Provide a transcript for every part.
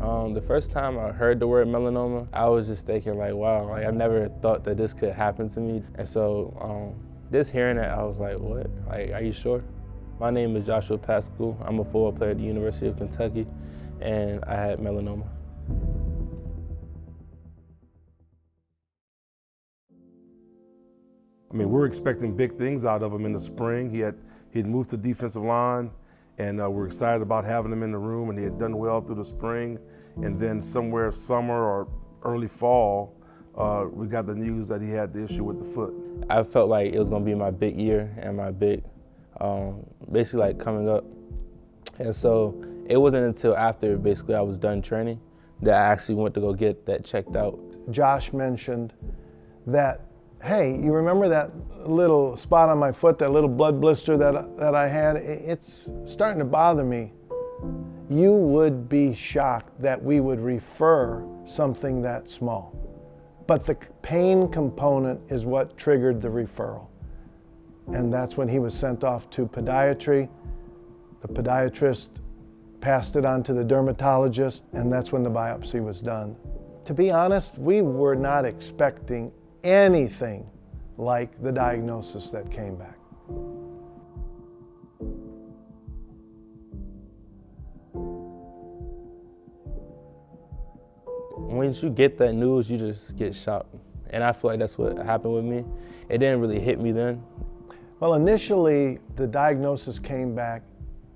The first time I heard the word melanoma, I was just thinking like, wow, like I never thought that this could happen to me. And so just hearing that, I was like, what? Like, are you sure? My name is Joshua Paschal. I'm a football player at the University of Kentucky, and I had melanoma. I mean, we're expecting big things out of him in the spring. He'd moved to defensive line, and we're excited about having him in the room, and he had done well through the spring. And then somewhere summer or early fall, we got the news that he had the issue with the foot. I felt like it was gonna be my big year and my big, basically like coming up. And so it wasn't until after basically I was done training that I actually went to go get that checked out. Josh mentioned that, hey, you remember that little spot on my foot, that little blood blister that I had? It's starting to bother me. You would be shocked that we would refer something that small. But the pain component is what triggered the referral. And that's when he was sent off to podiatry. The podiatrist passed it on to the dermatologist, and that's when the biopsy was done. To be honest, we were not expecting anything like the diagnosis that came back. Once you get that news, you just get shocked. And I feel like that's what happened with me. It didn't really hit me then. Well, initially, the diagnosis came back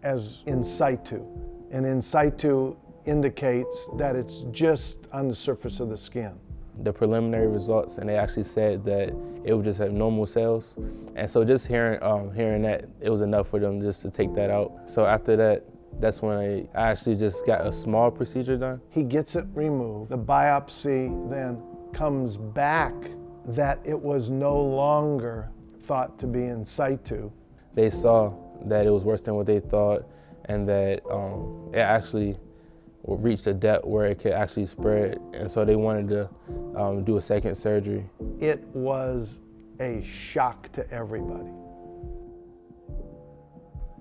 as in situ. And in situ indicates that it's just on the surface of the skin. The preliminary results, and they actually said that it would just have normal cells. And so just hearing that, it was enough for them just to take that out. So after that, that's when I actually just got a small procedure done. He gets it removed. The biopsy then comes back that it was no longer thought to be in situ. They saw that it was worse than what they thought, and that it actually reached a depth where it could actually spread, and so they wanted to do a second surgery. It was a shock to everybody.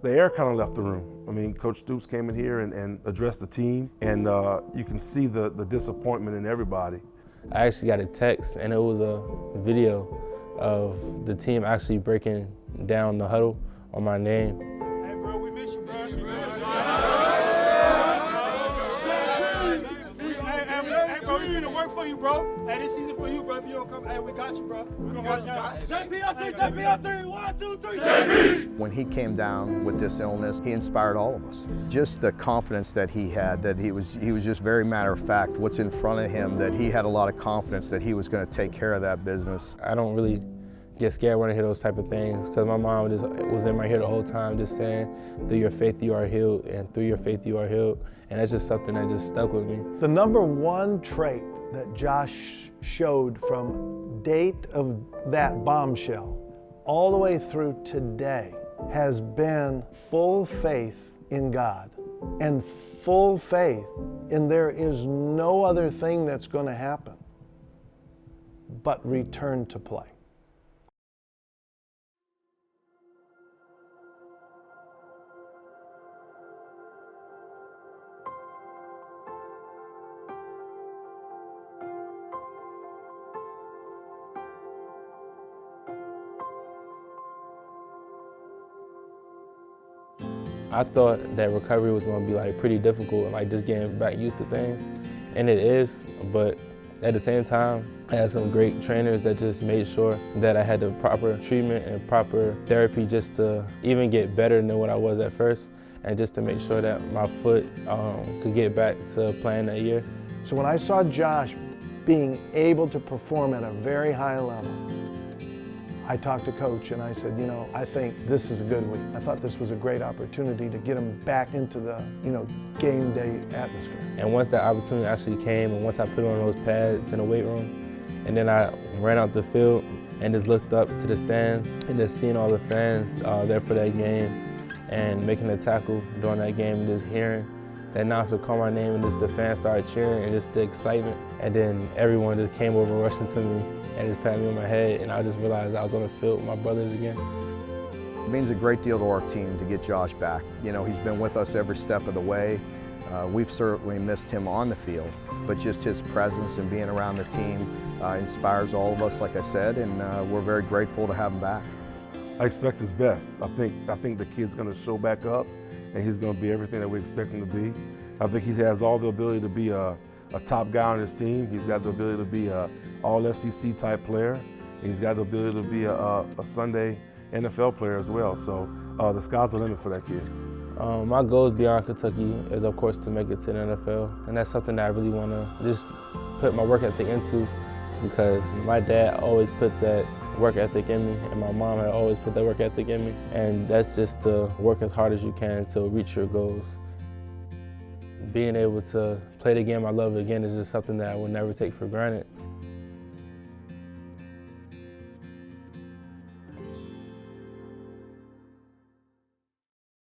The air kind of left the room. I mean, Coach Stoops came in here and addressed the team, and you can see the disappointment in everybody. I actually got a text, and it was a video of the team actually breaking down the huddle on my name. Hey, bro, we miss you, bro. Hey, bro, we finna work for you, bro. Hey, this season for you, bro. If you don't come, hey, we got you, bro. We gonna watch you. JP up there, JP up there. 1, 2, 3, JP! When he came down with this illness, he inspired all of us. Just the confidence that he had, that he was just very matter of fact, what's in front of him, that he had a lot of confidence that he was going to take care of that business. I don't really get scared when I hear those type of things, because my mom just was in my ear the whole time just saying, through your faith you are healed, and through your faith you are healed. And that's just something that just stuck with me. The number one trait that Josh showed from date of that bombshell all the way through today has been full faith in God and full faith in there is no other thing that's going to happen but return to play. I thought that recovery was going to be like pretty difficult, like just getting back used to things, and it is, but at the same time, I had some great trainers that just made sure that I had the proper treatment and proper therapy just to even get better than what I was at first, and just to make sure that my foot could get back to playing that year. So when I saw Josh being able to perform at a very high level, I talked to Coach and I said, you know, I think this is a good week. I thought this was a great opportunity to get him back into the, game day atmosphere. And once that opportunity actually came, and once I put on those pads in the weight room, and then I ran out the field and just looked up to the stands and just seeing all the fans there for that game and making a tackle during that game and just hearing the announcer call my name and just the fans started cheering and just the excitement. And then everyone just came over rushing to me and just patted me on my head, and I just realized I was on the field with my brothers again. It means a great deal to our team to get Josh back. You know, he's been with us every step of the way. We've certainly missed him on the field, but just his presence and being around the team inspires all of us, like I said, and we're very grateful to have him back. I expect his best. I think the kid's going to show back up, and he's going to be everything that we expect him to be. I think he has all the ability to be a top guy on his team. He's got the ability to be an all-SEC type player. He's got the ability to be a Sunday NFL player as well. So the sky's the limit for that kid. My goals beyond Kentucky is, of course, to make it to the NFL. And that's something that I really want to just put my work ethic into, because my dad always put that work ethic in me, and my mom had always put that work ethic in me. And that's just to work as hard as you can to reach your goals. Being able to play the game I love again is just something that I will never take for granted.